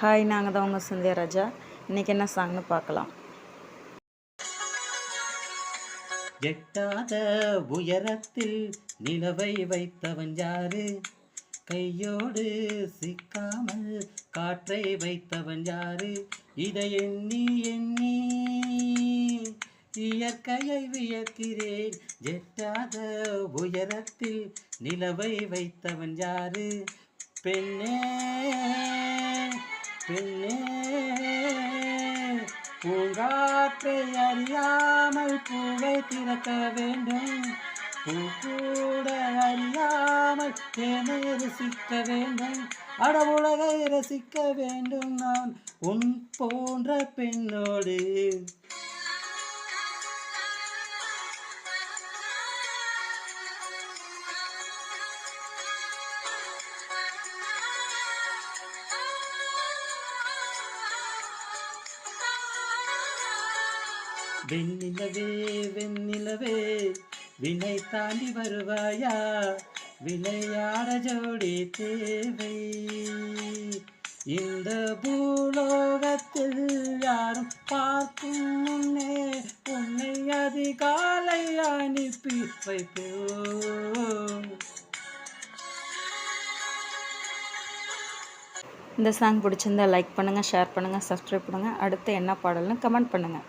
Hi, நாங்கள் தான் உங்கள் சந்தியா ராஜா. இன்றைக்கி என்ன சாங்னு பார்க்கலாம். எட்டாத உயரத்தில் நிலவை வைத்தவன் யாரு? கையோடு சிக்காமல் காற்றை வைத்தவன் யாரு? இதை எண்ணி எண்ணி இயற்கையை வியக்கிறேன். எட்டாத உயரத்தில் நிலவை வைத்தவன் யாரு? பெண்ணே பெண்ணே, பூங்காற்றை அறியாமல் பூவை திறக்க வேண்டும். பூ கூட அறியாமல் தேனை ரசிக்க வேண்டும். அடவுலகை ரசிக்க வேண்டும் நான் உன் போன்ற பெண்ணோடு. வெண்ணிலவே வெண்ணிலவே, வினை தாண்டி வருவாயா? விளையாட ஜோடி தேவை. இந்த பூலோகத்தில் யாரும் பார்க்கும் முன்னே உன்னை அதிகாலை அனுப்பி வைப்போம். இந்த சாங் பிடிச்சிருந்தா லைக் பண்ணுங்கள், ஷேர் பண்ணுங்கள், சப்ஸ்கிரைப் பண்ணுங்கள். அடுத்து என்ன பாடல்னு கமெண்ட் பண்ணுங்கள்.